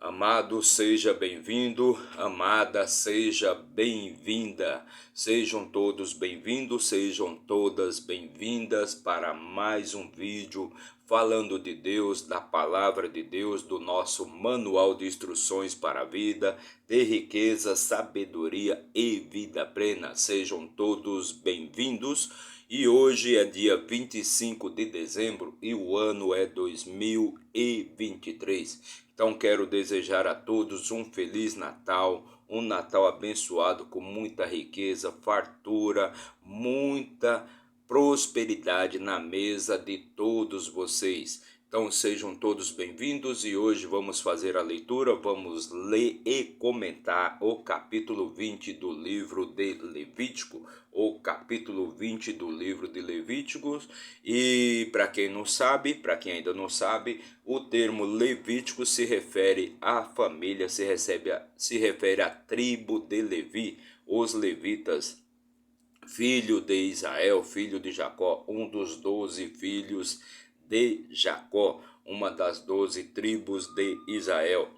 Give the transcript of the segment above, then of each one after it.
Amado, seja bem-vindo, amada, seja bem-vinda. Sejam todos bem-vindos, sejam todas bem-vindas para mais um vídeo falando de Deus, da palavra de Deus, do nosso manual de instruções para a vida, de riqueza, sabedoria e vida plena. Sejam todos bem-vindos. E hoje é dia 25 de dezembro e o ano é 2023. Então quero desejar a todos um feliz Natal, um Natal abençoado com muita riqueza, fartura, muita prosperidade na mesa de todos vocês. Então sejam todos bem-vindos e hoje vamos fazer a leitura, vamos ler e comentar o capítulo 20 do livro de Levítico, o capítulo 20 do livro de Levíticos. E para quem não sabe, para quem ainda não sabe, o termo Levítico se refere à família, se refere à tribo de Levi, os levitas, filho de Israel, filho de Jacó, um dos 12 filhos de Jacó, uma das 12 tribos de Israel.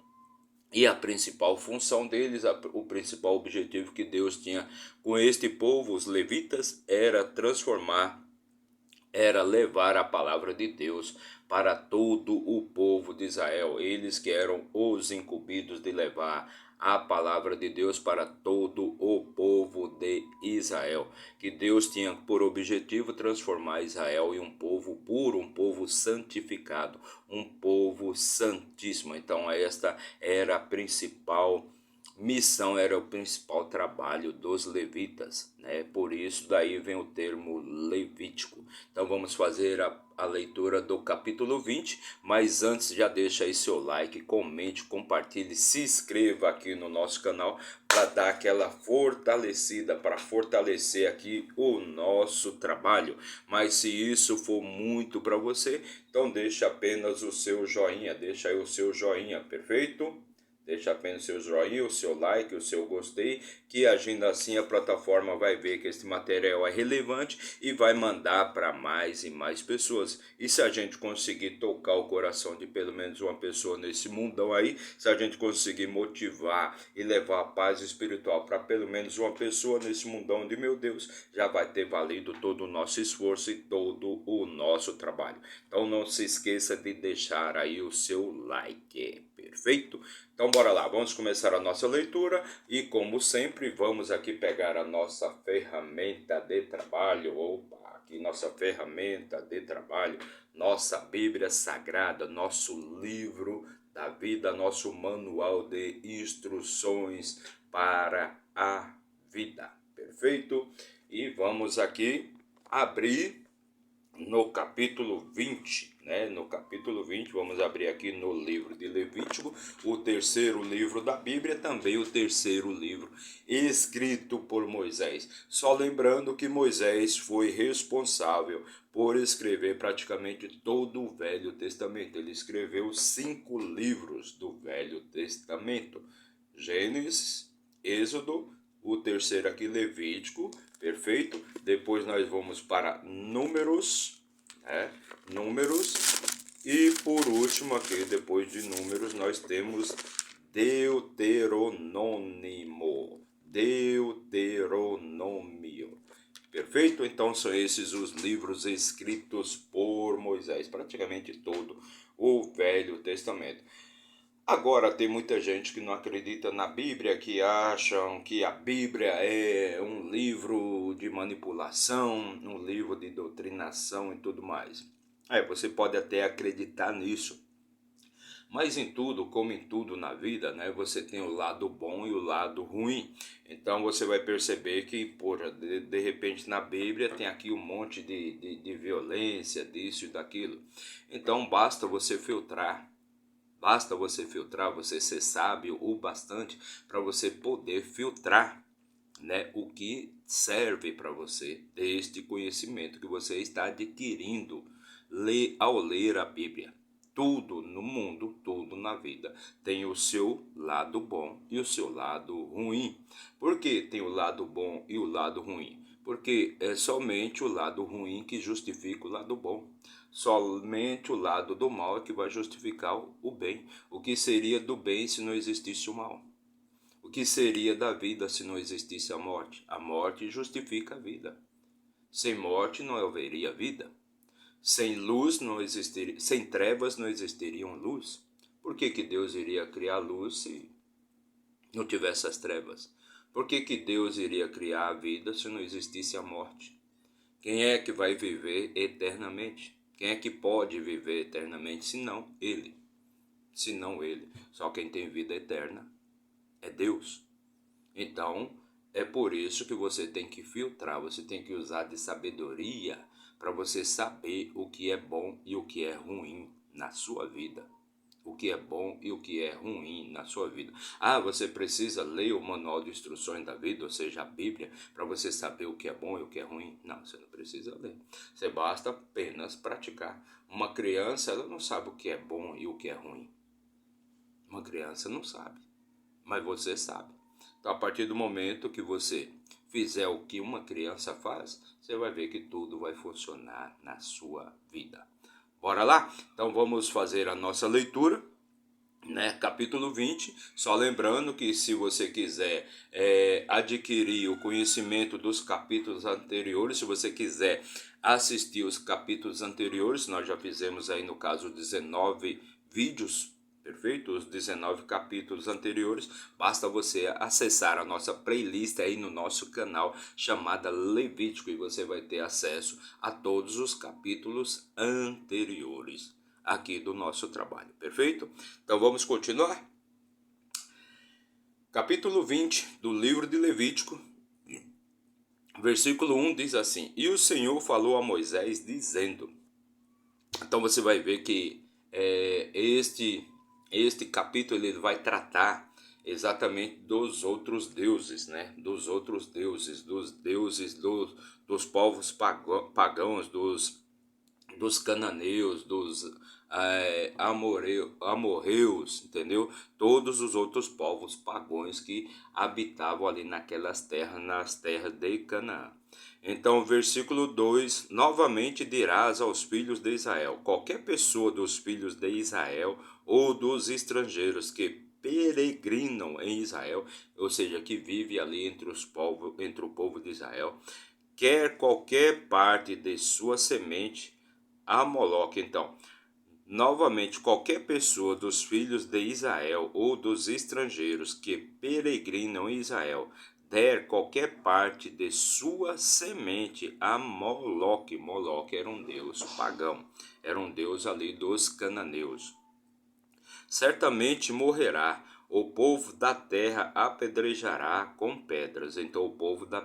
E a principal função deles, o principal objetivo que Deus tinha com este povo, os levitas, era levar a palavra de Deus para todo o povo de Israel. Eles que eram os incumbidos de levar a palavra de Deus para todo o povo de Israel. Que Deus tinha por objetivo transformar Israel em um povo puro, um povo santificado, um povo santíssimo. Então esta era a principal missão, era o principal trabalho dos levitas, né? Por isso daí vem o termo Levítico. Então vamos fazer a leitura do capítulo 20, mas antes já deixa aí seu like, comente, compartilhe, se inscreva aqui no nosso canal para dar aquela fortalecida, para fortalecer aqui o nosso trabalho. Mas se isso for muito para você, então deixa apenas o seu joinha, deixa aí o seu joinha, perfeito? Deixa apenas o seu joinha, o seu like, o seu gostei, que agindo assim a plataforma vai ver que este material é relevante e vai mandar para mais e mais pessoas. E se a gente conseguir tocar o coração de pelo menos uma pessoa nesse mundão aí, se a gente conseguir motivar e levar a paz espiritual para pelo menos uma pessoa nesse mundão de meu Deus, já vai ter valido todo o nosso esforço e todo o nosso trabalho. Então não se esqueça de deixar aí o seu like, perfeito? Então bora lá, vamos começar a nossa leitura e como sempre vamos aqui pegar a nossa ferramenta de trabalho. Opa, aqui nossa ferramenta de trabalho, nossa Bíblia Sagrada, nosso livro da vida, nosso manual de instruções para a vida, perfeito? E vamos aqui abrir no capítulo 20, né? No capítulo 20, vamos abrir aqui no livro de Levítico, o terceiro livro da Bíblia, também o terceiro livro escrito por Moisés. Só lembrando que Moisés foi responsável por escrever praticamente todo o Velho Testamento. Ele escreveu 5 livros do Velho Testamento: Gênesis, Êxodo, o terceiro aqui Levítico, perfeito? Depois nós vamos para Números, né? Números. E por último aqui, depois de Números, nós temos Deuteronômio. Deuteronômio. Perfeito? Então são esses os livros escritos por Moisés, praticamente todo o Velho Testamento. Agora tem muita gente que não acredita na Bíblia, que acham que a Bíblia é um livro de manipulação, um livro de doutrinação e tudo mais. Você pode até acreditar nisso, mas em tudo, como em tudo na vida, né, você tem o lado bom e o lado ruim. Então você vai perceber que, de repente na Bíblia tem aqui um monte de violência, disso e daquilo. Então basta você filtrar. Basta você filtrar, você ser sábio o bastante para você poder filtrar, né, o que serve para você deste conhecimento que você está adquirindo ao ler a Bíblia. Tudo no mundo, tudo na vida tem o seu lado bom e o seu lado ruim. Por que tem o lado bom e o lado ruim? Porque é somente o lado ruim que justifica o lado bom. Somente o lado do mal é que vai justificar o bem. O que seria do bem se não existisse o mal? O que seria da vida se não existisse a morte? A morte justifica a vida. Sem morte não haveria vida. Sem luz não existiria, sem trevas não existiriam luz. Por que Deus iria criar luz se não tivesse as trevas? Por que Deus iria criar a vida se não existisse a morte? Quem é que vai viver eternamente? Quem é que pode viver eternamente senão Ele? Senão Ele. Só quem tem vida eterna é Deus. Então, é por isso que você tem que filtrar, você tem que usar de sabedoria para você saber o que é bom e o que é ruim na sua vida. O que é bom e o que é ruim na sua vida. Ah, você precisa ler o manual de instruções da vida, ou seja, a Bíblia, para você saber o que é bom e o que é ruim? Não, você não precisa ler. Você basta apenas praticar. Uma criança, ela não sabe o que é bom e o que é ruim. Uma criança não sabe, mas você sabe. Então, a partir do momento que você fizer o que uma criança faz, você vai ver que tudo vai funcionar na sua vida. Bora lá? Então vamos fazer a nossa leitura, né? Capítulo 20. Só lembrando que se você quiser adquirir o conhecimento dos capítulos anteriores, se você quiser assistir os capítulos anteriores, nós já fizemos aí no caso 19 vídeos. Perfeito? Os 19 capítulos anteriores, basta você acessar a nossa playlist aí no nosso canal chamada Levítico e você vai ter acesso a todos os capítulos anteriores aqui do nosso trabalho, perfeito? Então vamos continuar? Capítulo 20 do livro de Levítico, versículo 1 diz assim: E o Senhor falou a Moisés dizendo. Então você vai ver que este capítulo ele vai tratar exatamente dos outros deuses, né? Dos outros deuses, dos povos pagãos, dos cananeus, dos amorreus, entendeu? Todos os outros povos pagãos que habitavam ali naquelas terras, nas terras de Canaã. Então, versículo 2, novamente dirás aos filhos de Israel, qualquer pessoa dos filhos de Israel ou dos estrangeiros que peregrinam em Israel, ou seja, que vive ali entre o povo de Israel, quer qualquer parte de sua semente a Moloque. Então, novamente, qualquer pessoa dos filhos de Israel ou dos estrangeiros que peregrinam em Israel der qualquer parte de sua semente a Moloque. Moloque era um deus pagão, era um deus ali dos cananeus. Certamente morrerá. O povo da terra apedrejará com pedras. Então, o povo da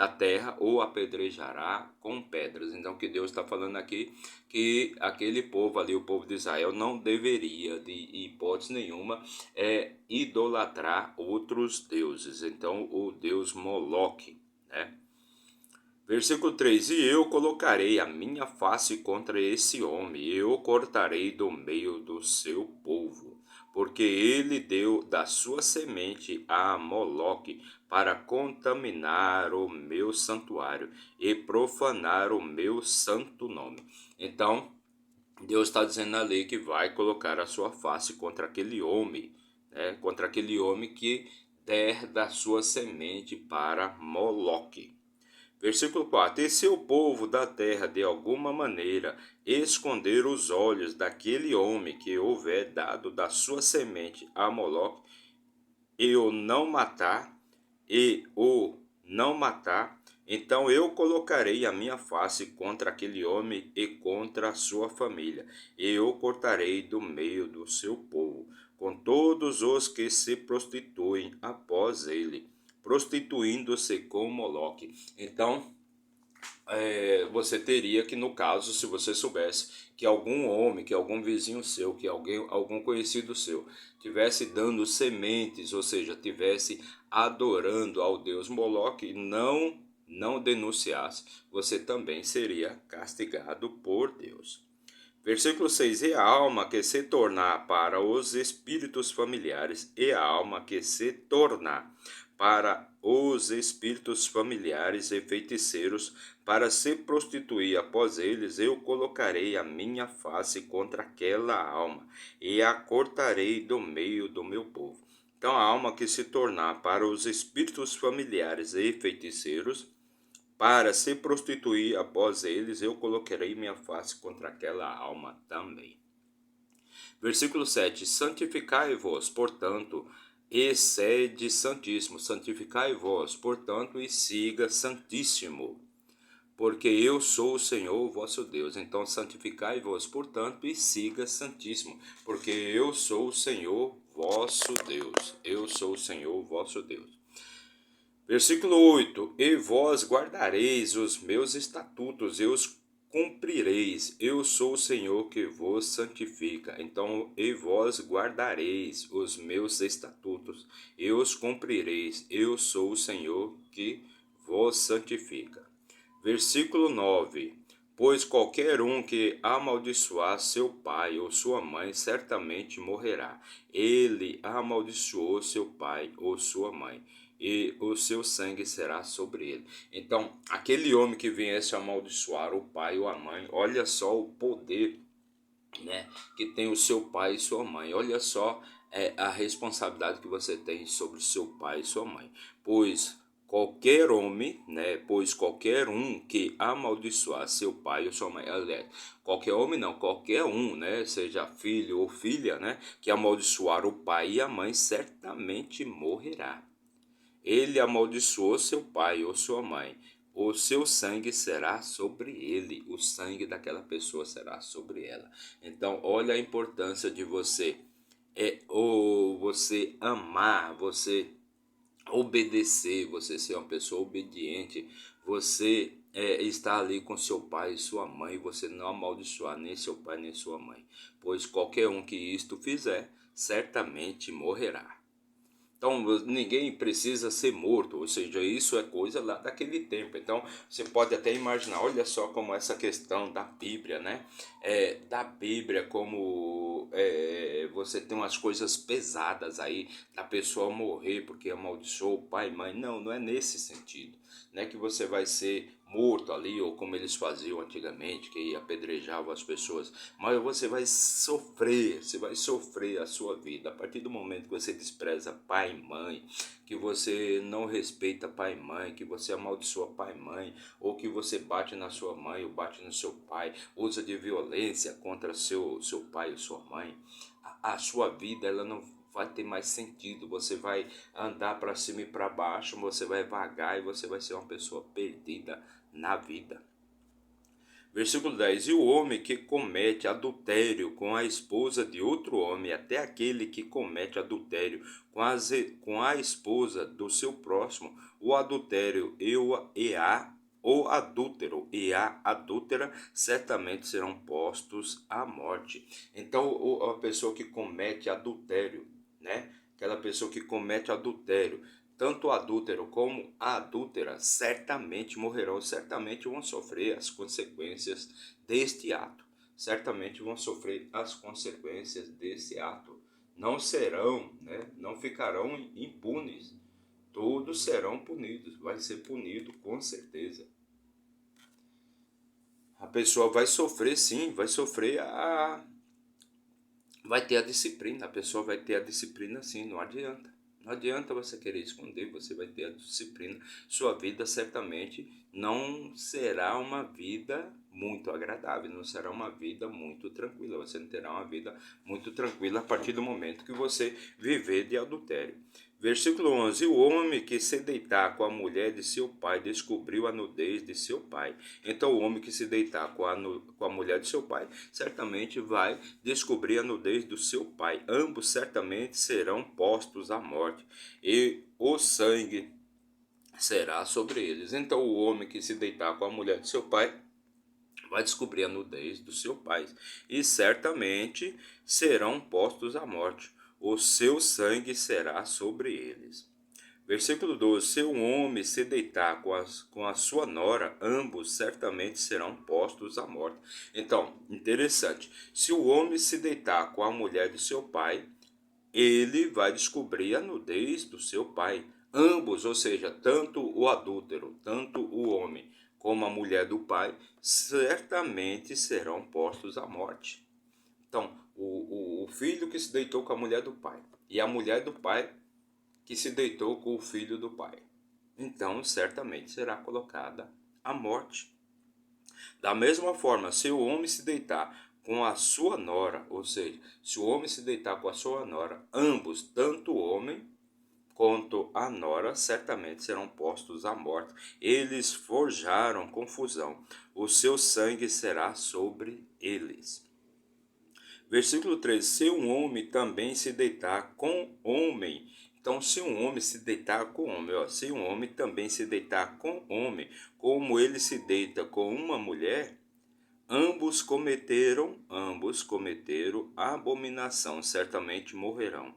terra o apedrejará com pedras. Então, o que Deus está falando aqui, que aquele povo ali, o povo de Israel, não deveria, de hipótese nenhuma, idolatrar outros deuses. Então, o deus Moloque, né? Versículo 3: E eu colocarei a minha face contra esse homem, e eu cortarei do meio do seu povo, porque ele deu da sua semente a Moloque para contaminar o meu santuário e profanar o meu santo nome. Então, Deus está dizendo ali que vai colocar a sua face contra aquele homem, né? Contra aquele homem que der da sua semente para Moloque. Versículo 4: E se o povo da terra de alguma maneira esconder os olhos daquele homem que houver dado da sua semente a Moloque, e o não matar, então eu colocarei a minha face contra aquele homem e contra a sua família, e eu cortarei do meio do seu povo, com todos os que se prostituem após ele, prostituindo-se com Moloque. Então, você teria que, no caso, se você soubesse que algum homem, que algum vizinho seu, que algum conhecido seu, tivesse dando sementes, ou seja, tivesse adorando ao deus Moloque, não denunciasse, você também seria castigado por Deus. Versículo 6: E a alma que se tornar para os espíritos familiares, e a alma que se tornar para os espíritos familiares e feiticeiros, para se prostituir após eles, eu colocarei a minha face contra aquela alma, e a cortarei do meio do meu povo. Então, a alma que se tornar para os espíritos familiares e feiticeiros, para se prostituir após eles, eu colocarei minha face contra aquela alma também. Versículo 7: Santificai-vos, portanto, e sede santíssimo. Santificai-vos, portanto, e siga santíssimo, porque eu sou o Senhor vosso Deus. Então, santificai-vos, portanto, e siga santíssimo, porque eu sou o Senhor vosso Deus. Eu sou o Senhor vosso Deus. Versículo 8: E vós guardareis os meus estatutos, e os cumprireis. Eu sou o Senhor que vos santifica. Então, e vós guardareis os meus estatutos, e os cumprireis. Eu sou o Senhor que vos santifica. Versículo 9: Pois qualquer um que amaldiçoar seu pai ou sua mãe certamente morrerá. Ele amaldiçoou seu pai ou sua mãe, e o seu sangue será sobre ele. Então, aquele homem que viesse amaldiçoar o pai ou a mãe, olha só o poder, né, que tem o seu pai e sua mãe. Olha só a responsabilidade que você tem sobre o seu pai e sua mãe. Qualquer homem, né? Pois qualquer um que amaldiçoar seu pai ou sua mãe, aliás, qualquer homem não, qualquer um, né? Seja filho ou filha, né? Que amaldiçoar o pai e a mãe, certamente morrerá. Ele amaldiçoou seu pai ou sua mãe, o seu sangue será sobre ele, o sangue daquela pessoa será sobre ela. Então, olha a importância de você ou você amar, você obedecer, você ser uma pessoa obediente, você estar ali com seu pai e sua mãe, você não amaldiçoar nem seu pai nem sua mãe, pois qualquer um que isto fizer, certamente morrerá. Então, ninguém precisa ser morto, ou seja, isso é coisa lá daquele tempo. Então, você pode até imaginar, olha só como essa questão da Bíblia, né? Da Bíblia, como você tem umas coisas pesadas aí, da pessoa morrer porque amaldiçoou o pai e mãe. Não, não é nesse sentido. Não é que você vai ser morto ali, ou como eles faziam antigamente, que apedrejavam as pessoas, mas você vai sofrer a sua vida, a partir do momento que você despreza pai e mãe, que você não respeita pai e mãe, que você amaldiçoa pai e mãe, ou que você bate na sua mãe, ou bate no seu pai, usa de violência contra seu pai ou sua mãe, a sua vida, ela não vai ter mais sentido, você vai andar para cima e para baixo, você vai vagar e você vai ser uma pessoa perdida na vida. Versículo 10: E o homem que comete adultério com a esposa de outro homem, até aquele que comete adultério com a esposa do seu próximo, o adultério o adúltero e a adúltera certamente serão postos à morte. Então, a pessoa que comete adultério, né? Aquela pessoa que comete adultério, tanto o adúltero como a adúltera certamente morrerão, certamente vão sofrer as consequências deste ato. Certamente vão sofrer as consequências desse ato. Não serão, né? Não ficarão impunes. Todos serão punidos. Vai ser punido com certeza. A pessoa vai sofrer, sim, vai sofrer vai ter a disciplina. A pessoa vai ter a disciplina, sim, não adianta. Não adianta você querer esconder, você vai ter a disciplina. Sua vida certamente não será uma vida muito agradável, não será uma vida muito tranquila. Você não terá uma vida muito tranquila a partir do momento que você viver de adultério. Versículo 11: O homem que se deitar com a mulher de seu pai descobriu a nudez de seu pai. Então, o homem que se deitar com a mulher de seu pai certamente vai descobrir a nudez do seu pai. Ambos certamente serão postos à morte, e o sangue será sobre eles. Então, o homem que se deitar com a mulher de seu pai vai descobrir a nudez do seu pai, e certamente serão postos à morte. O seu sangue será sobre eles. Versículo 12: se um homem se deitar com a sua nora, ambos certamente serão postos à morte. Então, interessante, se o homem se deitar com a mulher de seu pai, ele vai descobrir a nudez do seu pai. Ambos, ou seja, tanto o adúltero, tanto o homem como a mulher do pai, certamente serão postos à morte. Então, o filho que se deitou com a mulher do pai e a mulher do pai que se deitou com o filho do pai, então certamente será colocada à morte. Da mesma forma, se o homem se deitar com a sua nora, ou seja, se o homem se deitar com a sua nora, ambos, tanto o homem quanto a nora, certamente serão postos à morte. Eles forjaram confusão, o seu sangue será sobre eles. Versículo 13: se um homem também se deitar com homem. Então, se um homem se deitar com homem, se um homem também se deitar com homem, como ele se deita com uma mulher, ambos cometeram abominação, certamente morrerão.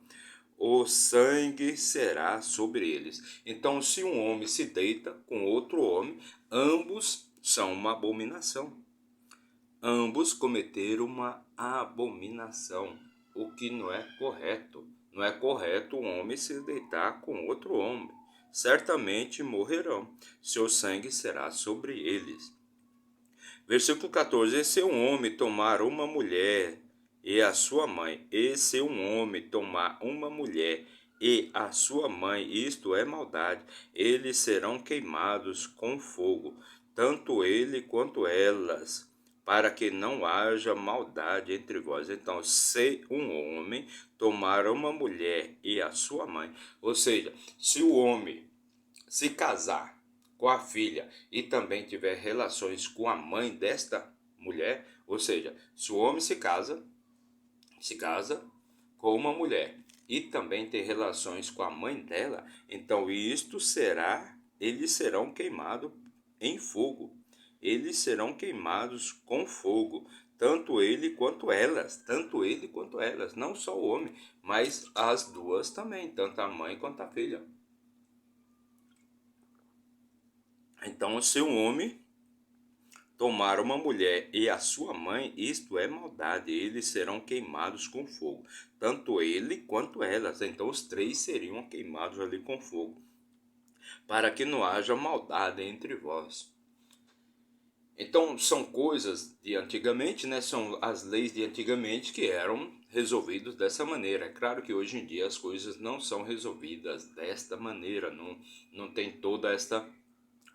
O sangue será sobre eles. Então, se um homem se deita com outro homem, ambos são uma abominação. Ambos cometeram uma abominação, o que não é correto. Não é correto um homem se deitar com outro homem. Certamente morrerão. Seu sangue será sobre eles. Versículo 14: e se um homem tomar uma mulher e a sua mãe, e se um homem tomar uma mulher e a sua mãe, isto é maldade, eles serão queimados com fogo, tanto ele quanto elas, para que não haja maldade entre vós. Então, se um homem tomar uma mulher e a sua mãe, ou seja, se o homem se casar com a filha e também tiver relações com a mãe desta mulher, ou seja, se o homem se casa com uma mulher e também tem relações com a mãe dela, então eles serão queimados em fogo. Eles serão queimados com fogo, tanto ele quanto elas, não só o homem, mas as duas também, tanto a mãe quanto a filha. Então, se um homem tomar uma mulher e a sua mãe, isto é maldade, eles serão queimados com fogo, tanto ele quanto elas. Então, os três seriam queimados ali com fogo, para que não haja maldade entre vós. Então, são coisas de antigamente, né? São as leis de antigamente que eram resolvidas dessa maneira. É claro que hoje em dia as coisas não são resolvidas desta maneira, não tem toda esta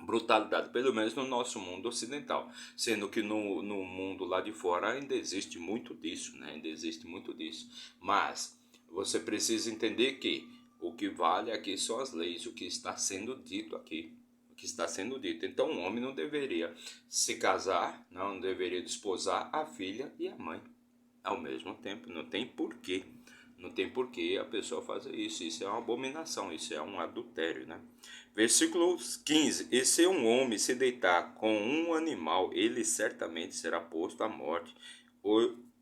brutalidade, pelo menos no nosso mundo ocidental, sendo que no mundo lá de fora ainda existe muito disso, né? Ainda existe muito disso, mas você precisa entender que o que vale aqui são as leis, o que está sendo dito aqui, o que está sendo dito. Então um homem não deveria se casar, não deveria desposar a filha e a mãe ao mesmo tempo, não tem porquê. Não tem porquê a pessoa fazer isso. Isso é uma abominação, isso é um adultério, né? Versículo 15: e se um homem se deitar com um animal, ele certamente será posto à morte.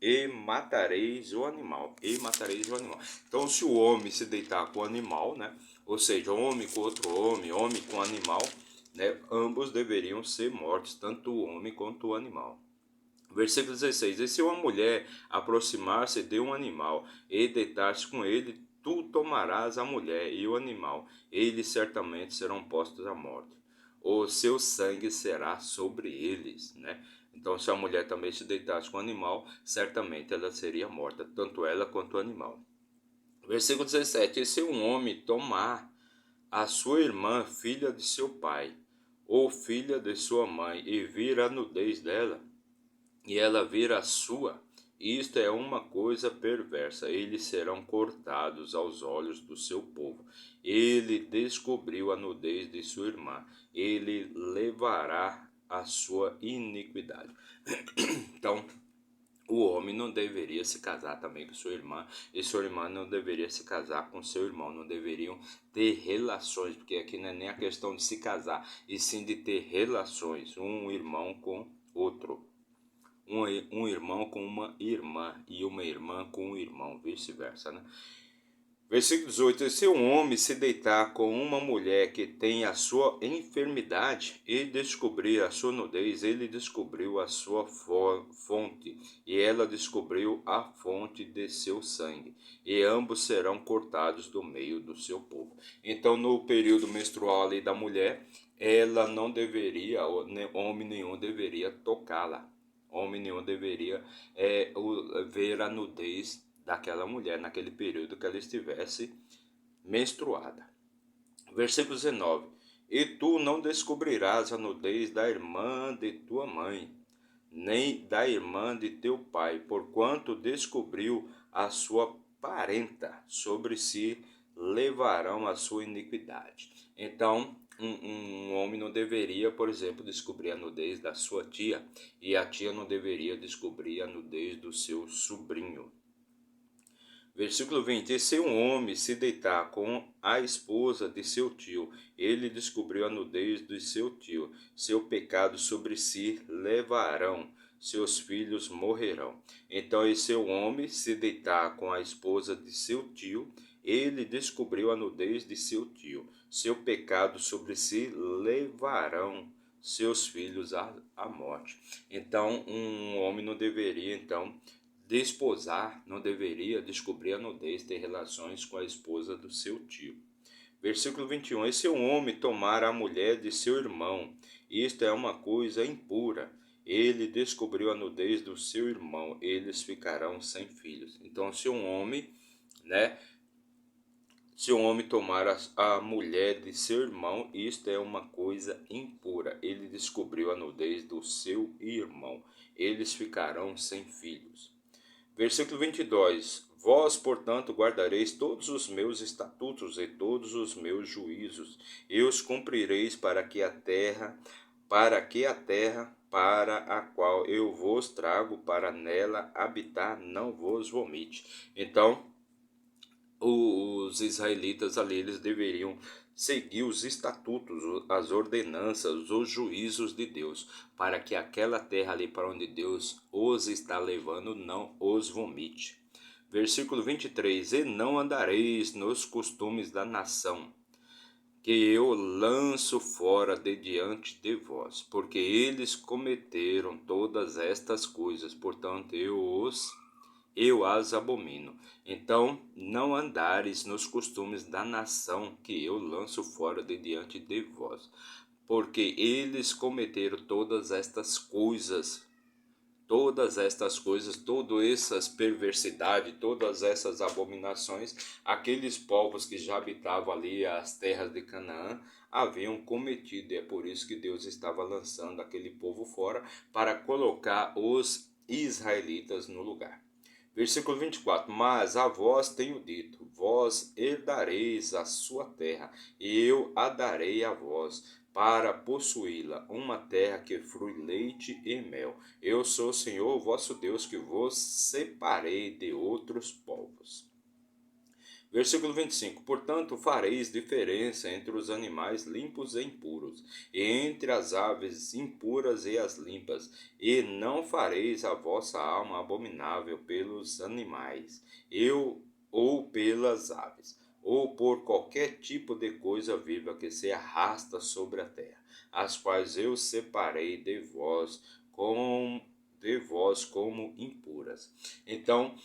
E matareis o animal. E matareis o animal. Então, se o homem se deitar com o animal, né? Ou seja, homem com outro homem, homem com animal, né? Ambos deveriam ser mortos, tanto o homem quanto o animal. Versículo 16: e se uma mulher aproximar-se de um animal e deitar-se com ele, tu tomarás a mulher e o animal, eles certamente serão postos à morte. O seu sangue será sobre eles, né? Então, se a mulher também se deitasse com o animal, certamente ela seria morta, tanto ela quanto o animal. Versículo 17: e se um homem tomar a sua irmã, filha de seu pai, ou filha de sua mãe, e vir a nudez dela, e ela vira a sua, isto é uma coisa perversa, eles serão cortados aos olhos do seu povo. Ele descobriu a nudez de sua irmã, ele levará a sua iniquidade. Então, o homem não deveria se casar também com sua irmã, e sua irmã não deveria se casar com seu irmão, não deveriam ter relações, porque aqui não é nem a questão de se casar, e sim de ter relações, um irmão com outro. Um irmão com uma irmã e uma irmã com um irmão, vice-versa, né? Versículo 18: E se um homem se deitar com uma mulher que tem a sua enfermidade e descobrir a sua nudez, ele descobriu a sua fonte, e ela descobriu a fonte de seu sangue, e ambos serão cortados do meio do seu povo. Então, no período menstrual ali da mulher, ela não deveria, homem nenhum deveria tocá-la. Homem nenhum deveria ver a nudez daquela mulher naquele período que ela estivesse menstruada. Versículo 19: E tu não descobrirás a nudez da irmã de tua mãe, nem da irmã de teu pai, porquanto descobriu a sua parenta, sobre si levarão a sua iniquidade. Então, um homem não deveria, por exemplo, descobrir a nudez da sua tia, e a tia não deveria descobrir a nudez do seu sobrinho. Versículo 20: E se um homem se deitar com a esposa de seu tio, ele descobriu a nudez de seu tio, seu pecado sobre si levarão, seus filhos morrerão. Então, e se um homem se deitar com a esposa de seu tio, ele descobriu a nudez de seu tio, seu pecado sobre si levarão, seus filhos à morte. Então, um homem não deveria, então, desposar, não deveria descobrir a nudez, ter relações com a esposa do seu tio. Versículo 21: E se um homem tomar a mulher de seu irmão, isto é uma coisa impura, ele descobriu a nudez do seu irmão, eles ficarão sem filhos. Então, se um homem, né, se um homem tomar a mulher de seu irmão, isto é uma coisa impura, ele descobriu a nudez do seu irmão, eles ficarão sem filhos. Versículo 22: Vós, portanto, guardareis todos os meus estatutos e todos os meus juízos, e os cumprireis para que a terra para a qual eu vos trago para nela habitar não vos vomite. Então, os israelitas ali, eles deveriam seguir os estatutos, as ordenanças, os juízos de Deus, para que aquela terra ali para onde Deus os está levando não os vomite. Versículo 23: E não andareis nos costumes da nação, que eu lanço fora de diante de vós, porque eles cometeram todas estas coisas, portanto eu as abomino. Então, não andares nos costumes da nação que eu lanço fora de diante de vós, porque eles cometeram todas estas essas perversidades, todas essas abominações, aqueles povos que já habitavam ali as terras de Canaã haviam cometido, e é por isso que Deus estava lançando aquele povo fora para colocar os israelitas no lugar. Versículo 24: Mas a vós tenho dito, vós herdareis a sua terra, e eu a darei a vós, para possuí-la, uma terra que flui leite e mel. Eu sou o Senhor, vosso Deus, que vos separei de outros povos. Versículo 25: Portanto, fareis diferença entre os animais limpos e impuros, e entre as aves impuras e as limpas, e não fareis a vossa alma abominável pelos animais, ou pelas aves, ou por qualquer tipo de coisa viva que se arrasta sobre a terra, as quais eu separei de vós como impuras. Então,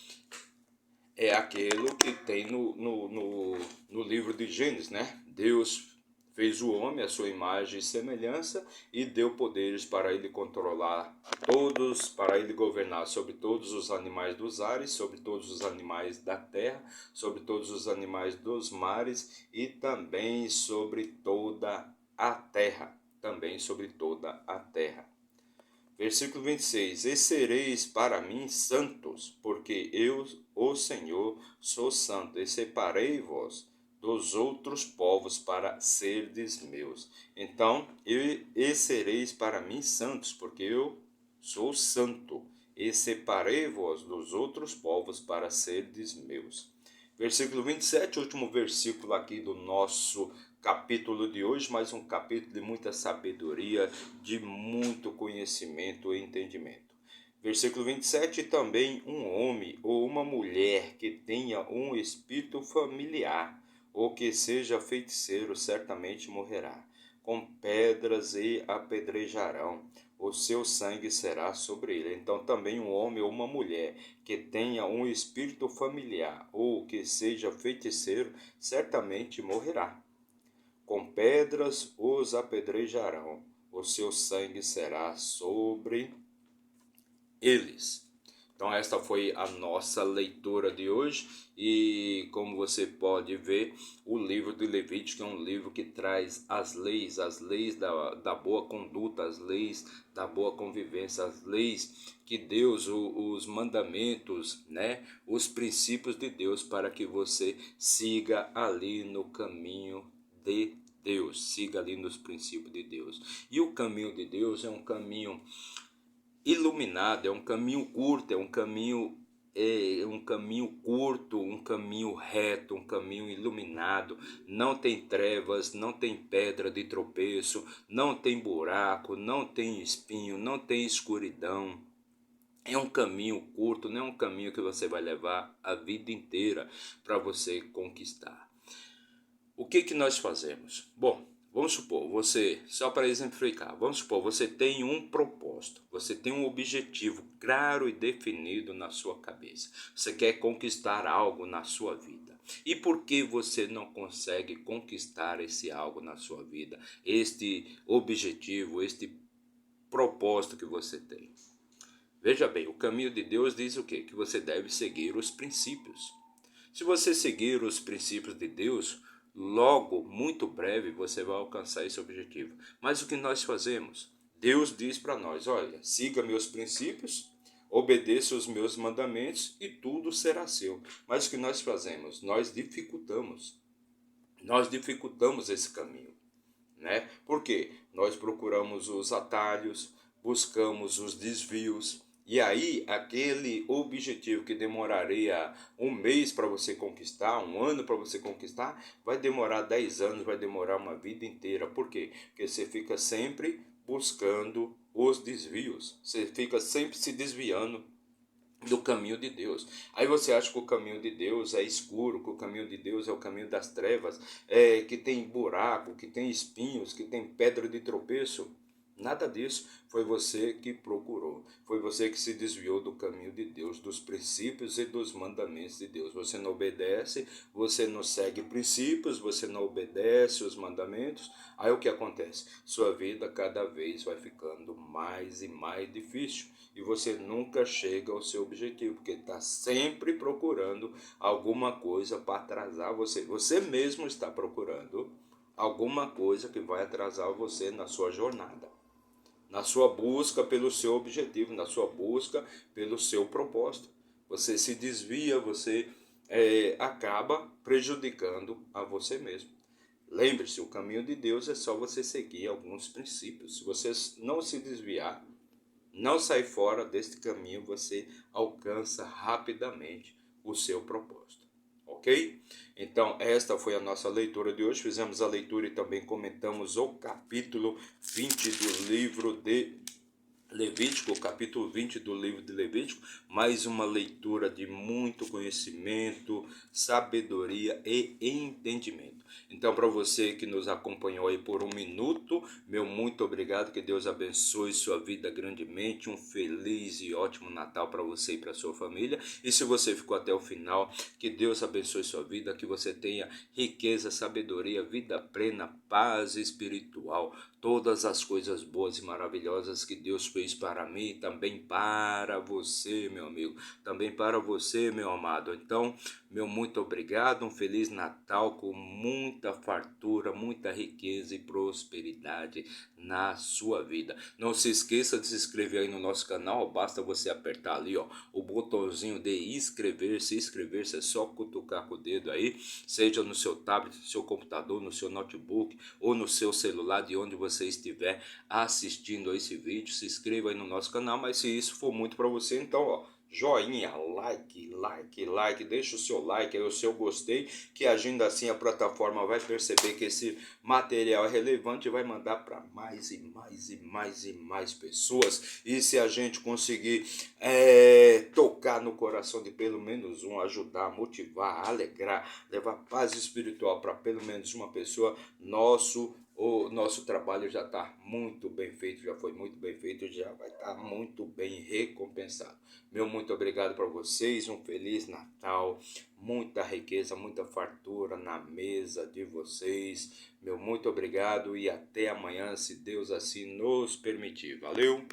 é aquilo que tem no livro de Gênesis, né? Deus fez o homem à sua imagem e semelhança e deu poderes para ele controlar todos, para ele governar sobre todos os animais dos ares, sobre todos os animais da terra, sobre todos os animais dos mares e também sobre toda a terra, também sobre toda a terra. Versículo 26: E sereis para mim santos, porque eu, o Senhor, sou santo, e separei-vos dos outros povos para serdes meus. Então, e sereis para mim santos, porque eu sou santo, e separei-vos dos outros povos para serdes meus. Versículo 27, último versículo aqui do nosso capítulo de hoje, mais um capítulo de muita sabedoria, de muito conhecimento e entendimento. Versículo 27, também um homem ou uma mulher que tenha um espírito familiar, ou que seja feiticeiro, certamente morrerá. Com pedras e apedrejarão, o seu sangue será sobre ele. Então, também um homem ou uma mulher que tenha um espírito familiar, ou que seja feiticeiro, certamente morrerá. Com pedras os apedrejarão, o seu sangue será sobre eles. Então esta foi a nossa leitura de hoje e como você pode ver, o livro de Levítico é um livro que traz as leis da boa conduta, as leis da boa convivência, as leis que Deus, os mandamentos, né, os princípios de Deus para que você siga ali no caminho de Deus, siga ali nos princípios de Deus. E o caminho de Deus é um caminho iluminado, é um caminho curto, um caminho reto, um caminho iluminado. Não tem trevas, não tem pedra de tropeço, não tem buraco, não tem espinho, não tem escuridão. É um caminho curto, não é um caminho que você vai levar a vida inteira para você conquistar. O que nós fazemos? Bom, vamos supor, só para exemplificar, vamos supor, você tem um propósito, você tem um objetivo claro e definido na sua cabeça. Você quer conquistar algo na sua vida. E por que você não consegue conquistar esse algo na sua vida? Este objetivo, este propósito que você tem. Veja bem, o caminho de Deus diz o quê? Que você deve seguir os princípios. Se você seguir os princípios de Deus, logo, muito breve, você vai alcançar esse objetivo. Mas o que nós fazemos? Deus diz para nós, olha, siga meus princípios, obedeça os meus mandamentos e tudo será seu. Mas o que nós fazemos? Nós dificultamos esse caminho, né? Porque nós procuramos os atalhos, buscamos os desvios, e aí aquele objetivo que demoraria um mês para você conquistar, um ano para você conquistar, vai demorar 10 anos, vai demorar uma vida inteira. Por quê? Porque você fica sempre buscando os desvios, você fica sempre se desviando do caminho de Deus. Aí você acha que o caminho de Deus é escuro, que o caminho de Deus é o caminho das trevas, que tem buraco, que tem espinhos, que tem pedra de tropeço. Nada disso. Foi você que procurou. Foi você que se desviou do caminho de Deus, dos princípios e dos mandamentos de Deus. Você não obedece, você não segue princípios, você não obedece os mandamentos. Aí o que acontece? Sua vida cada vez vai ficando mais e mais difícil. E você nunca chega ao seu objetivo, porque está sempre procurando alguma coisa para atrasar você. Você mesmo está procurando alguma coisa que vai atrasar você na sua jornada, na sua busca pelo seu objetivo, na sua busca pelo seu propósito. Você se desvia, você acaba prejudicando a você mesmo. Lembre-se, o caminho de Deus é só você seguir alguns princípios. Se você não se desviar, não sair fora deste caminho, você alcança rapidamente o seu propósito. Ok? Então, esta foi a nossa leitura de hoje. Fizemos a leitura e também comentamos o capítulo 20 do livro de Levítico, o capítulo 20 do livro de Levítico, mais uma leitura de muito conhecimento, sabedoria e entendimento. Então, para você que nos acompanhou aí por um minuto, meu muito obrigado, que Deus abençoe sua vida grandemente, um feliz e ótimo Natal para você e para sua família. E se você ficou até o final, que Deus abençoe sua vida, que você tenha riqueza, sabedoria, vida plena, paz espiritual, todas as coisas boas e maravilhosas que Deus fez para mim, também para você, meu amigo, também para você, meu amado. Então, meu muito obrigado, um feliz Natal com muita fartura, muita riqueza e prosperidade na sua vida. Não se esqueça de se inscrever aí no nosso canal, basta você apertar ali, ó, o botãozinho de inscrever-se é só cutucar com o dedo aí, seja no seu tablet, no seu computador, no seu notebook ou no seu celular, de onde você estiver assistindo a esse vídeo. Se inscreva aí no nosso canal, mas se isso for muito para você, então, ó, joinha, like, deixa o seu like, aí o seu gostei, que agindo assim a plataforma vai perceber que esse material é relevante e vai mandar para mais e mais e mais e mais pessoas. E se a gente conseguir tocar no coração de pelo menos um, ajudar, motivar, alegrar, levar paz espiritual para pelo menos uma pessoa, o nosso trabalho já está muito bem feito, já foi muito bem feito, já vai estar muito bem recompensado. Meu muito obrigado para vocês, um Feliz Natal, muita riqueza, muita fartura na mesa de vocês. Meu muito obrigado e até amanhã, se Deus assim nos permitir. Valeu!